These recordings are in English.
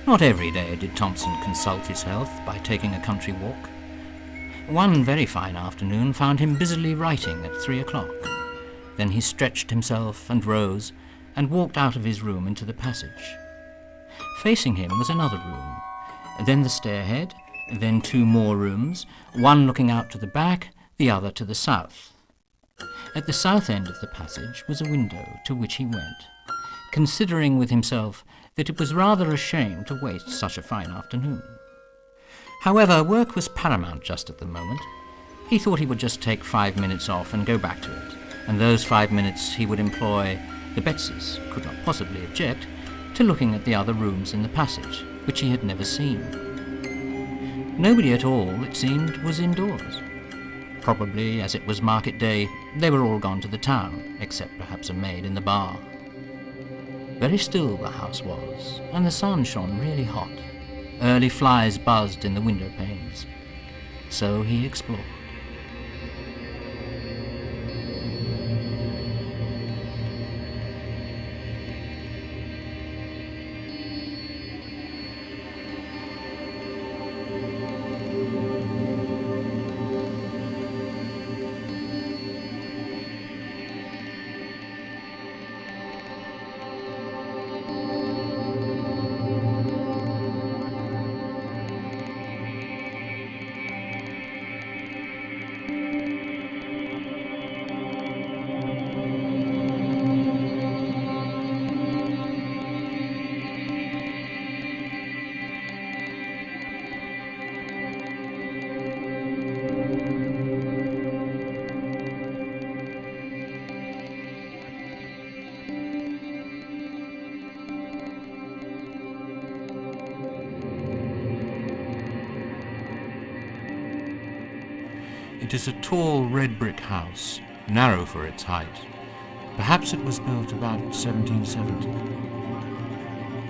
Not every day did Thompson consult his health by taking a country walk. One very fine afternoon found him busily writing at 3 o'clock. Then he stretched himself and rose and walked out of his room into the passage. Facing him was another room, then the stairhead, then 2 more rooms, one looking out to the back, the other to the south. At the south end of the passage was a window to which he went, considering with himself that it was rather a shame to waste such a fine afternoon. However, work was paramount just at the moment. He thought he would just take 5 minutes off and go back to it, and those 5 minutes he would employ, the Betses could not possibly object, to looking at the other rooms in the passage, which he had never seen. Nobody at all, it seemed, was indoors. Probably, as it was market day, they were all gone to the town, except perhaps a maid in the bar. Very still the house was, and the sun shone really hot. Early flies buzzed in the window panes. So he explored. It is a tall red brick house, narrow for its height. Perhaps it was built about 1770.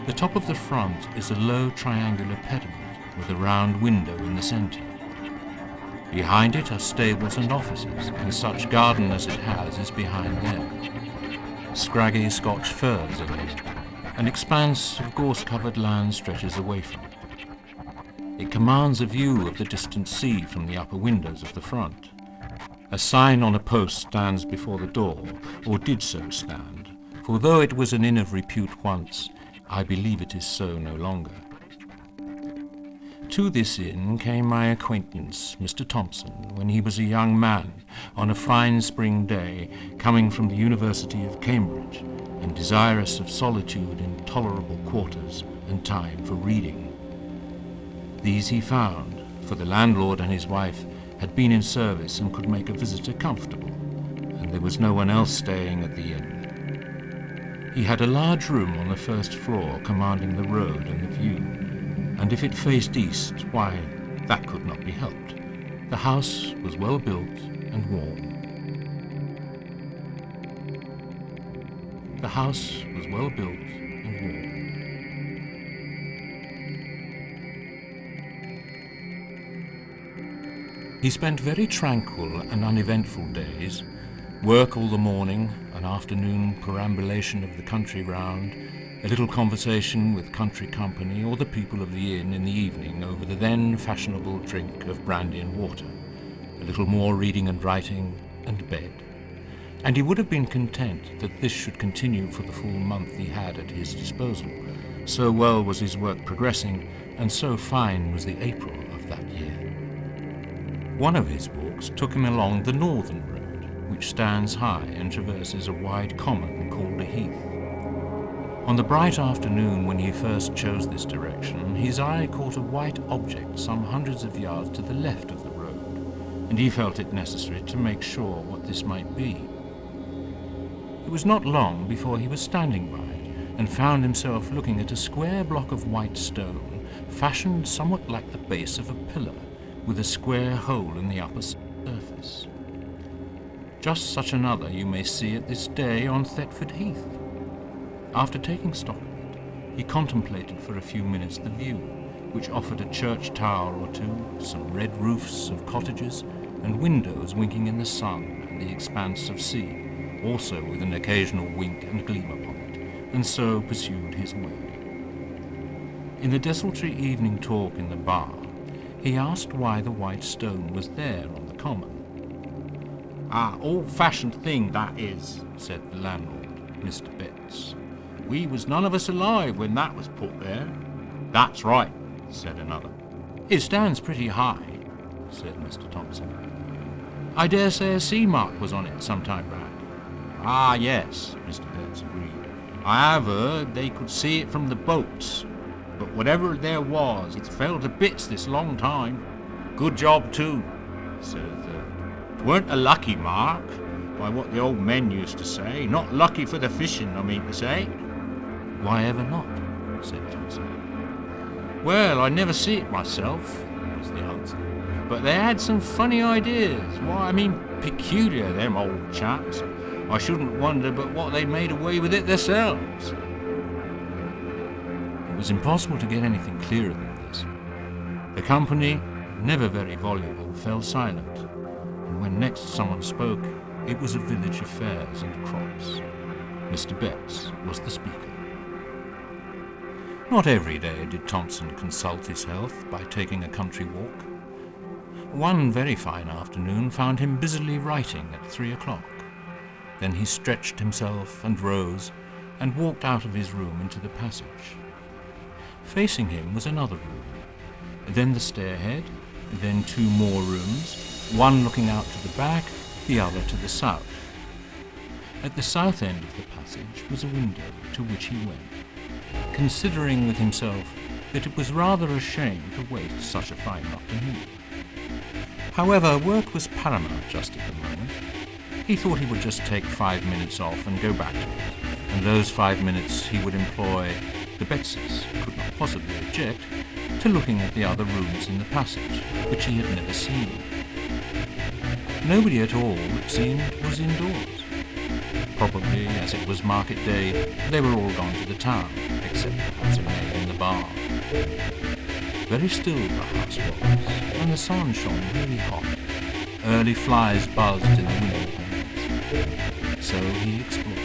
The top of the front is a low triangular pediment with a round window in the centre. Behind it are stables and offices, and such garden as it has is behind them. Scraggy Scotch firs are there. An expanse of gorse-covered land stretches away from it. It commands a view of the distant sea from the upper windows of the front. A sign on a post stands before the door, or did so stand, for though it was an inn of repute once, I believe it is so no longer. To this inn came my acquaintance, Mr. Thompson, when he was a young man, on a fine spring day, coming from the University of Cambridge, and desirous of solitude in tolerable quarters and time for reading. These he found, for the landlord and his wife had been in service and could make a visitor comfortable, and there was no one else staying at the inn. He had a large room on the first floor commanding the road and the view, and if it faced east, why, that could not be helped. The house was well built and warm. The house was well built and warm. He spent very tranquil and uneventful days, work all the morning, an afternoon perambulation of the country round, a little conversation with country company or the people of the inn in the evening over the then fashionable drink of brandy and water, a little more reading and writing, and bed. And he would have been content that this should continue for the full month he had at his disposal. So well was his work progressing, and so fine was the April of that year. One of his walks took him along the northern road, which stands high and traverses a wide common called a heath. On the bright afternoon when he first chose this direction, his eye caught a white object some hundreds of yards to the left of the road, and he felt it necessary to make sure what this might be. It was not long before he was standing by it, and found himself looking at a square block of white stone, fashioned somewhat like the base of a pillar, with a square hole in the upper surface. Just such another you may see at this day on Thetford Heath. After taking stock of it, he contemplated for a few minutes the view, which offered a church tower or two, some red roofs of cottages, and windows winking in the sun and the expanse of sea, also with an occasional wink and gleam upon it, and so pursued his way. In the desultory evening talk in the bar, he asked why the white stone was there on the common. "Ah, old-fashioned thing, that is," said the landlord, Mr. Betts. "We was none of us alive when that was put there." "That's right," said another. "It stands pretty high," said Mr. Thompson. "I dare say a sea mark was on it some time back." "Ah, yes," Mr. Betts agreed. "I have heard they could see it from the boats, but whatever there was, it's fell to bits this long time." "Good job too," said a third. "'Tweren't a lucky mark, by what the old men used to say. Not lucky for the fishing, I mean to say." "Why ever not?" said Thompson. "Well, I never see it myself," was the answer. "But they had some funny ideas. Why, I mean, peculiar, them old chaps. I shouldn't wonder but what they made away with it themselves." It was impossible to get anything clearer than this. The company, never very voluble, fell silent, and when next someone spoke, it was of village affairs and crops. Mr. Betts was the speaker. Not every day did Thompson consult his health by taking a country walk. One very fine afternoon found him busily writing at 3 o'clock. Then he stretched himself and rose and walked out of his room into the passage. Facing him was another room, then the stairhead, then 2 more rooms, one looking out to the back, the other to the south. At the south end of the passage was a window to which he went, considering with himself that it was rather a shame to waste such a fine afternoon. However, work was paramount just at the moment. He thought he would just take 5 minutes off and go back to it, and those 5 minutes he would employ, the Bettses could not possibly object, to looking at the other rooms in the passage, which he had never seen. Nobody at all, it seemed, was indoors. Probably, as it was market day, they were all gone to the town, except perhaps a maid in the bar. Very still the house was, and the sun shone really hot. Early flies buzzed in the window panes. So he explored.